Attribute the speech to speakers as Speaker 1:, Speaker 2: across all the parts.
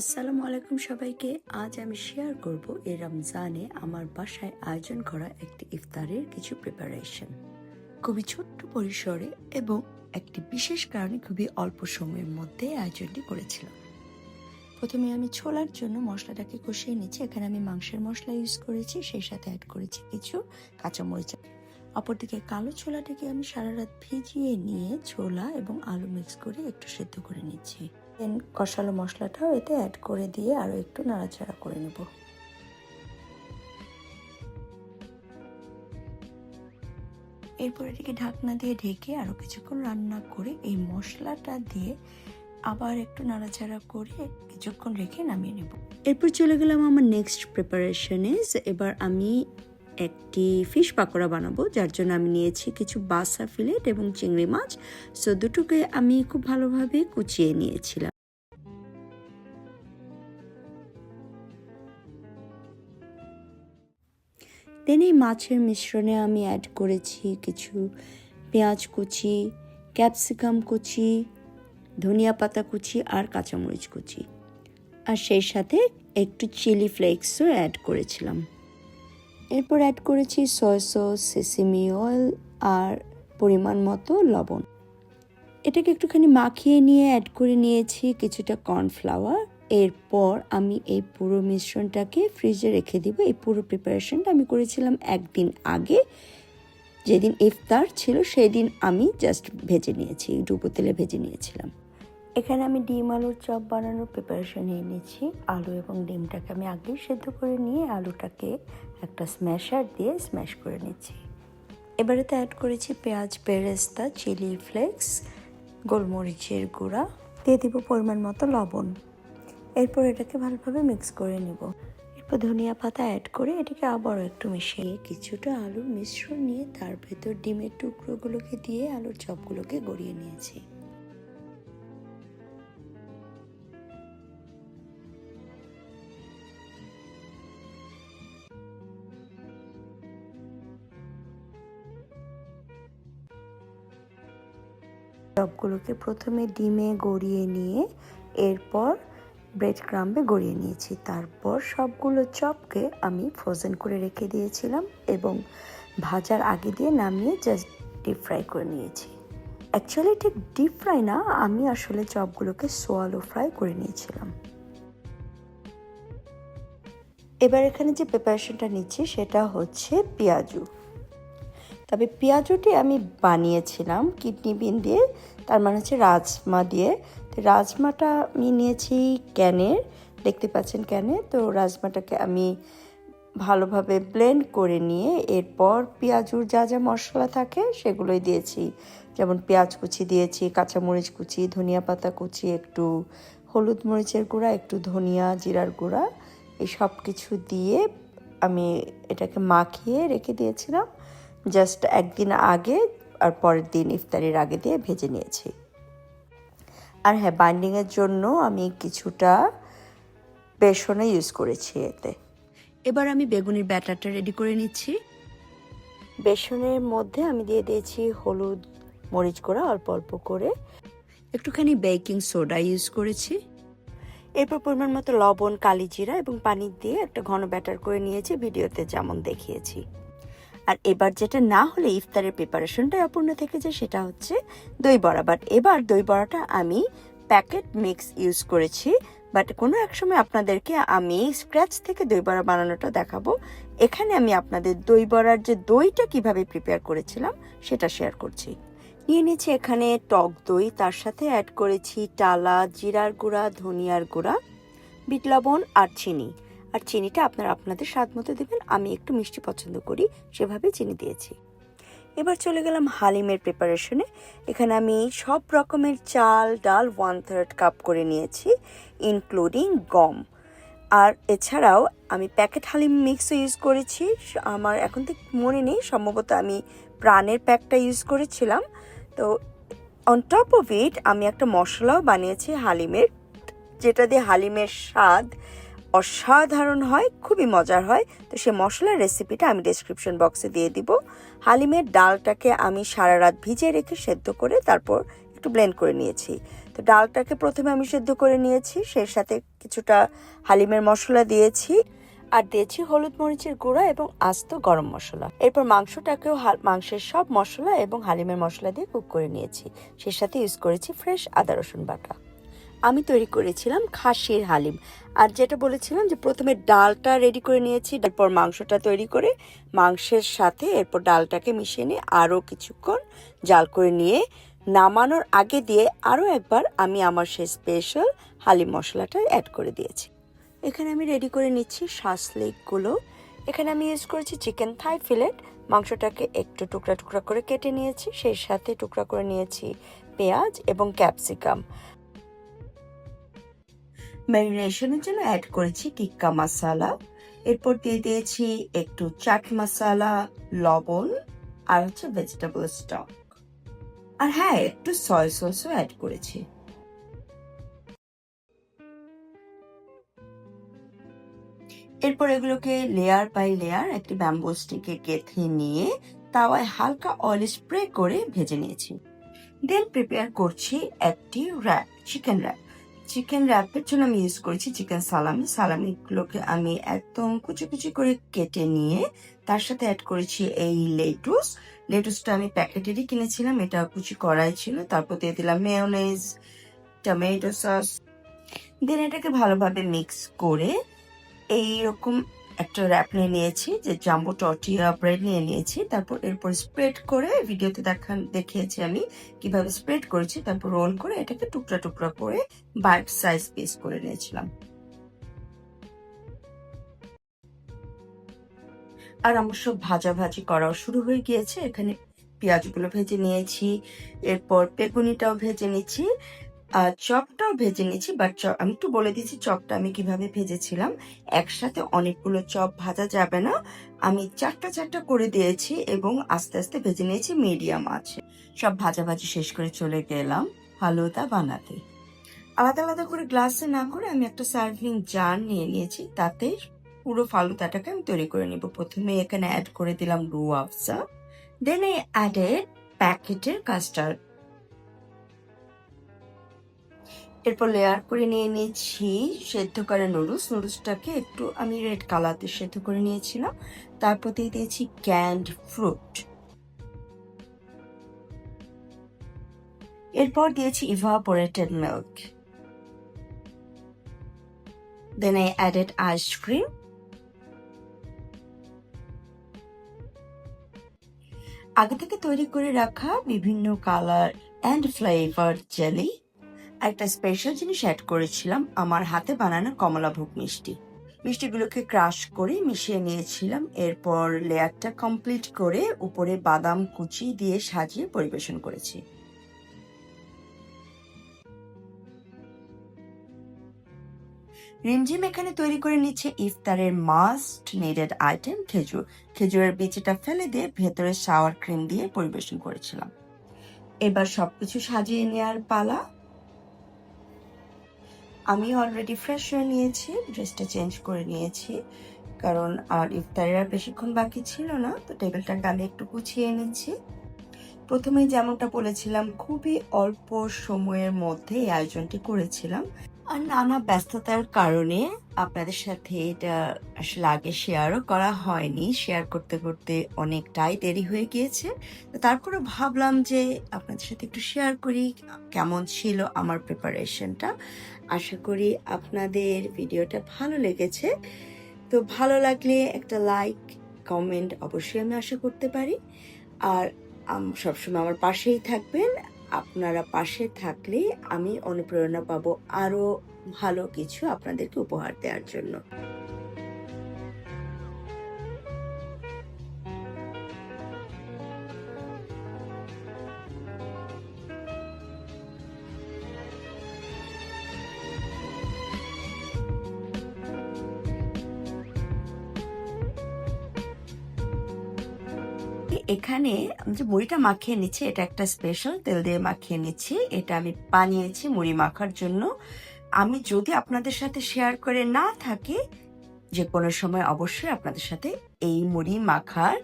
Speaker 1: আসসালামু আলাইকুম সবাইকে। আজ আমি শেয়ার করব এই রমজানে আমার বাসায় আয়োজন করা একটি ইফতারের কিছু প্রিপারেশন। খুবই ছোট্ট পরিসরে এবং একটি বিশেষ কারণে খুবই অল্প সময়ের মধ্যে আয়োজনটি করেছিলাম। প্রথমে আমি ছোলার জন্য মশলাটাকে কষিয়ে নিচ্ছি। এখানে আমি মাংসের মশলা ইউজ করেছি, সেই সাথে অ্যাড করেছি কিছু কাঁচামরিচ। অপরদিকে কালো ছোলাটাকে আমি সারা রাত ভিজিয়ে নিয়ে ছোলা এবং আলু মিক্স করে একটু সেদ্ধ করে নিচ্ছি। দেন কষালো মশলাটাও এতে অ্যাড করে দিয়ে আরও একটু নাড়াচাড়া করে নেব। এরপর এটিকে ঢাকনা দিয়ে ঢেকে আরও কিছুক্ষণ রান্না করে এই মশলাটা দিয়ে আবার একটু নাড়াচাড়া করে কিছুক্ষণ রেখে নামিয়ে নেব। এরপর চলে গেলাম আমার নেক্সট প্রিপারেশনে। এবার আমি একটি ফিশ পাকোড়া বানাবো, যার জন্য আমি নিয়েছি কিছু বাসা ফিলেট এবং চিংড়ি মাছ। সো দুটোকে আমি খুব ভালোভাবে কুচিয়ে নিয়েছিলাম। দেন এই মাছের মিশ্রণে আমি অ্যাড করেছি কিছু পেঁয়াজ কুচি, ক্যাপসিকাম কুচি, ধনিয়া পাতা কুচি আর কাঁচামরিচ কুচি, আর সেই সাথে একটু চিলি ফ্লেক্সও অ্যাড করেছিলাম। এরপর অ্যাড করেছি সয়া সস, সেসেমি অয়েল আর পরিমাণ মতো লবণ। এটাকে একটুখানি মাখিয়ে নিয়ে অ্যাড করে নিয়েছি কিছুটা কর্নফ্লাওয়ার। এরপর আমি এই পুরো মিশ্রণটাকে ফ্রিজে রেখে দিব। এই পুরো প্রিপারেশনটা আমি করেছিলাম একদিন আগে, যেদিন ইফতার ছিল সেই দিন আমি জাস্ট ভেজে নিয়েছি, ডুবো তেলে ভেজে নিয়েছিলাম। এখানে আমি ডিম আলুর চপ বানানোর প্রিপারেশন নিয়ে নিয়েছি। আলু এবং ডিমটাকে আমি আগেই সেদ্ধ করে নিয়ে আলুটাকে একটা স্ম্যাশার দিয়ে স্ম্যাশ করে নিচ্ছি। এবারেতে অ্যাড করেছি পেঁয়াজ বেরেস্তা, চিলি ফ্লেক্স, গোলমরিচের গুঁড়া, দিয়ে দিব পরিমাণ মতো লবণ। এরপর এটাকে ভালোভাবে মিক্স করে নেব। এরপর ধনিয়া পাতা অ্যাড করে এটাকে আবারও একটু মিশিয়ে কিছুটা আলুর মিশ্রণ নিয়ে তার ভেতর ডিমের টুকরোগুলোকে দিয়ে আলুর চপগুলোকে গড়িয়ে নিয়েছি। চপগুলোকে প্রথমে ডিমে গড়িয়ে নিয়ে এরপর ব্রেড ক্রাম্বে গড়িয়ে নিয়েছি। তারপর সবগুলো চপকে আমি ফ্রোজেন করে রেখে দিয়েছিলাম এবং ভাজার আগে দিয়ে নামিয়ে জাস্ট ডিপ ফ্রাই করে নিয়েছি। অ্যাকচুয়ালি ঠিক ডিপ ফ্রাই না, আমি আসলে চপগুলোকে সোয়ালো ফ্রাই করে নিয়েছিলাম। এবার এখানে যে প্রিপারেশনটা নিচ্ছি সেটা হচ্ছে পেঁয়াজু। তবে পেঁয়াজুটি আমি বানিয়েছিলাম কিডনি বিন দিয়ে, তার মানে হচ্ছে রাজমা দিয়ে। তো রাজমাটা আমি নিয়েছি ক্যানের, দেখতে পাচ্ছেন ক্যানে। তো রাজমাটাকে আমি ভালোভাবে ব্লেন্ড করে নিয়ে এরপর পেঁয়াজুর যা যা মশলা থাকে সেগুলোই দিয়েছি। যেমন পেঁয়াজ কুচি দিয়েছি, কাঁচামরিচ কুচি, ধনিয়া পাতা কুচি, একটু হলুদ মরিচের গুঁড়া, একটু ধনিয়া জিরার গুঁড়া, এই সব কিছু দিয়ে আমি এটাকে মাখিয়ে রেখে দিয়েছিলাম। জাস্ট একদিন আগে আর পরের দিন ইফতারির আগে দিয়ে ভেজে নিয়েছি। আর হ্যাঁ, বাইন্ডিংয়ের জন্য আমি কিছুটা বেসনও ইউজ করেছি এতে। এবার আমি বেগুনির ব্যাটারটা রেডি করে নিচ্ছি। বেসনের মধ্যে আমি দিয়ে দিয়েছি হলুদ মরিচ গুঁড়া অল্প অল্প করে, একটুখানি বেকিং সোডা ইউজ করেছি। এরপর পরিমাণ মতো লবণ, কালি জিরা এবং পানি দিয়ে একটা ঘন ব্যাটার করে নিয়েছি, ভিডিওতে যেমন দেখিয়েছি। আর এবার যেটা না হলে ইফতারের প্রিপারেশনটাই অপূর্ণ থেকে যায়, সেটা হচ্ছে দই বড়া। বাট এবার দই বড়াটা আমি প্যাকেট মিক্স ইউজ করেছি। বাট কোনো এক সময় আপনাদেরকে আমি স্ক্র্যাচ থেকে দই বড়া বানানোটা দেখাবো। এখানে আমি আপনাদের দই বড়ার যে দইটা কিভাবে প্রিপেয়ার করেছিলাম সেটা শেয়ার করছি। নিয়ে নিয়েছি এখানে টক দই, তার সাথে অ্যাড করেছি টালা, জিরার গুঁড়া, ধনিয়ার গুঁড়া, বিট লবণ আর চিনি। আর চিনিটা আপনারা আপনাদের স্বাদ মতো দেবেন। আমি একটু মিষ্টি পছন্দ করি, সেভাবে চিনি দিয়েছি। এবার চলে গেলাম হালিমের প্রিপারেশনে। এখানে আমি সব রকমের চাল ডাল 1/3 কাপ করে নিয়েছি, ইনক্লুডিং গম। আর এছাড়াও আমি প্যাকেট হালিম মিক্সও ইউজ করেছি। আমার এখন ঠিক মনে নেই, সম্ভবত আমি প্রাণের প্যাকটা ইউজ করেছিলাম। তো অন টপ অফ ইট আমি একটা মশলাও বানিয়েছি হালিমের, যেটা দিয়ে হালিমের স্বাদ অসাধারণ হয়, খুবই মজার হয়। তো সেই মশলার রেসিপিটা আমি ডেসক্রিপশন বক্সে দিয়ে দিব। হালিমের ডালটাকে আমি সারা রাত ভিজিয়ে রেখে সেদ্ধ করে তারপর একটু ব্লেন্ড করে নিয়েছি। তো ডালটাকে প্রথমে আমি সেদ্ধ করে নিয়েছি, সেই সাথে কিছুটা হালিমের মশলা দিয়েছি আর দিয়েছি হলুদ মরিচের গুঁড়া এবং আস্ত গরম মশলা। এরপর মাংসটাকেও মাংসের সব মশলা এবং হালিমের মশলা দিয়ে কুক করে নিয়েছি, সেই সাথে ইউজ করেছি ফ্রেশ আদা রসুন বাটা। আমি তৈরি করেছিলাম খাসির হালিম। আর যেটা বলেছিলাম যে প্রথমে ডালটা রেডি করে নিয়েছি, তারপর মাংসটা তৈরি করে মাংসের সাথে এরপর ডালটাকে মিশিয়ে নিয়ে আরও কিছুক্ষণ জাল করে নিয়ে নামানোর আগে দিয়ে আরও একবার আমি আমার সেই স্পেশাল হালিম মশলাটা অ্যাড করে দিয়েছি। এখানে আমি রেডি করে নিচ্ছি শাসলিকগুলো। এখানে আমি ইউজ করেছি চিকেন থাই ফিলেট। মাংসটাকে একটু টুকরা টুকরা করে কেটে নিয়েছি, সেই সাথে টুকরা করে নিয়েছি পেঁয়াজ এবং ক্যাপসিকাম। ম্যারিনেশনের জন্য অ্যাড করেছি টিক্কা মশলা, এরপর দিয়ে দিয়েছি একটু চাট মশলা, লবণ আর ভেজিটেবল স্টক, আর হ্যাঁ একটু সয়া সসও অ্যাড করেছি। এরপর এগুলোকে লেয়ার বাই লেয়ার একটি ব্যাম্বু স্টিকে গেঁথে নিয়ে তাওয়ায় হালকা অয়েল স্প্রে করে ভেজে নিয়েছি। দেন প্রিপেয়ার করছি একটি র্যাপ, চিকেন র্যাপ। চিকেন র্যাপের জন্য আমি ইউজ করেছি চিকেন সালামি। সালামিগুলোকে আমি একদম কুচি কুচি করে কেটে নিয়ে তার সাথে অ্যাড করেছি এই লেটুস। লেটুসটা আমি প্যাকেটেরই কিনেছিলাম, এটা কুচি করাই ছিল। তারপর দিয়ে দিলাম মেয়োনেজ, টমেটো সস। দেন এটাকে ভালোভাবে মিক্স করে এইরকম একটা র্যাপ নিয়ে নিয়েছি, যে জাম্বো টর্টিয়া ব্রেড নিয়ে নিয়েছি। তারপর এরপর স্প্রেড করে, ভিডিওতে দেখিয়েছি আমি কিভাবে স্প্রেড করেছি। তারপর রোল করে এটাকে টুকরা টুকরা করে বাইট সাইজ পিস করে নিয়েছিলাম। আর আমার সব ভাজাভাজি করাও শুরু হয়ে গিয়েছে। এখানে পেঁয়াজগুলো ভেজে নিয়েছি, এরপর বেগুনিটাও ভেজে নিচ্ছি, চপটাও ভেজে নিয়েছি। বাট আমি একটু বলে দিচ্ছি চপটা আমি কিভাবে ভেজেছিলাম। একসাথে অনেকগুলো চপ ভাজা যাবে না, আমি চারটা চারটা করে দিয়েছি এবং আস্তে আস্তে ভেজে নিয়েছি মিডিয়াম আছে। সব ভাজাভাজি শেষ করে চলে গেলাম ফালুদা বানাতে। আলাদা আলাদা করে গ্লাসে না করে আমি একটা সার্ভিং জার নিয়ে নিয়েছি, তাতে পুরো ফালুদাটাকে আমি তৈরি করে নিব। প্রথমে এখানে অ্যাড করে দিলাম রুহ আফজা, দেন আই অ্যাডেড প্যাকেটের কাস্টার্ড। এরপর লেয়ার করে নিয়ে নিয়েছি সেদ্ধ করা নুডলসটাকে একটু আমি রেড কালারে সেদ্ধ করে নিয়েছিলাম। তারপর দিয়ে দিয়েছি ক্যান্ড ফ্রুট, এরপর দিয়েছি evaporated milk, then I added ice cream. আগে থেকে তৈরি করে রাখা বিভিন্ন কালার অ্যান্ড ফ্লেভার জেলি। একটা স্পেশাল জিনিস অ্যাড করেছিলাম, আমার হাতে বানানো কমলাভোগ মিষ্টি। মিষ্টিগুলোকে ক্রাশ করে মিশিয়ে নিয়েছিলাম। এরপর লেয়ারটা কমপ্লিট করে উপরে বাদাম কুচি দিয়ে সাজিয়ে পরিবেশন করেছি। রিমঝিম এখানে তৈরি করে নিচ্ছে ইফতারের মাস্ট নিডেড আইটেম খেজুর। খেজুরের বিচিটা ফেলে দিয়ে ভেতরে শাওয়ার ক্রিম দিয়ে পরিবেশন করেছিলাম। এবার সবকিছু সাজিয়ে নেওয়ার পালা। আমি অলরেডি ফ্রেশ হয়ে নিয়েছি, ড্রেসটা চেঞ্জ করে নিয়েছি, কারণ আর ইফতারের আর বেশিক্ষণ বাকি ছিল না। তো টেবিলটাকে আমি একটু গুছিয়ে নিচ্ছি। প্রথমে যেমনটা বলেছিলাম, খুবই অল্প সময়ের মধ্যে এই আয়োজনটি করেছিলাম, আর নানা ব্যস্ততার কারণে আপনাদের সাথে এটা আসলে আগে শেয়ারও করা হয়নি। শেয়ার করতে করতে অনেকটাই দেরি হয়ে গিয়েছে। তো তারপরে ভাবলাম যে আপনাদের সাথে একটু শেয়ার করি কেমন ছিল আমার প্রিপারেশনটা। আশা করি আপনাদের ভিডিওটা ভালো লেগেছে। তো ভালো লাগলে একটা লাইক কমেন্ট অবশ্যই আমি আশা করতে পারি। আর সবসময় আমার পাশেই থাকবেন। আপনারা পাশে থাকলে আমি অনুপ্রেরণা পাবো আরো ভালো কিছু আপনাদেরকে উপহার দেওয়ার জন্য। এখানে আমি যে মুড়িটা মাখিয়ে নিচ্ছি, এটা একটা স্পেশাল তেল দিয়ে মাখিয়ে নিচ্ছি। এটা আমি বানিয়েছি মুড়ি মাখার জন্য। আমি যদি আপনাদের সাথে শেয়ার করে না থাকি, যে কোনো সময় অবশ্যই আপনাদের সাথে এই মুড়ি মাখার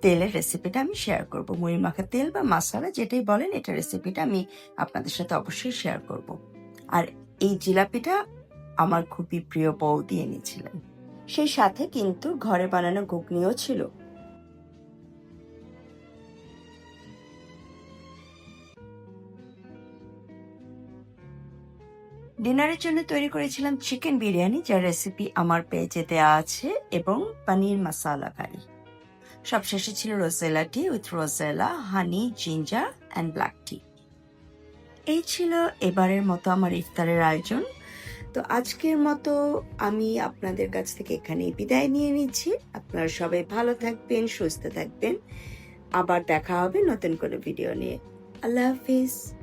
Speaker 1: তেলের রেসিপিটা আমি শেয়ার করব। মুড়ি মাখা তেল বা মশলা যেটাই বলেন, এটা রেসিপিটা আমি আপনাদের সাথে অবশ্যই শেয়ার করব। আর এই জিলাপিটা আমার খুবই প্রিয় বৌদি এনেছিলেন। সেই সাথে কিন্তু ঘরে বানানো ঘুগনিও ছিল। ডিনারের জন্য তৈরি করেছিলাম চিকেন বিরিয়ানি, যার রেসিপি আমার পেজে দেওয়া আছে, এবং পনির মশালা কারি। সবশেষে ছিল rosella tea with rosella, honey, ginger and black tea. এই ছিল এবারের মতো আমার ইফতারের আয়োজন। তো আজকের মতো আমি আপনাদের কাছ থেকে এখানেই বিদায় নিয়ে নিচ্ছি। আপনারা সবাই ভালো থাকবেন, সুস্থ থাকবেন। আবার দেখা হবে নতুন কোনো ভিডিও নিয়ে। আল্লাহ হাফিজ।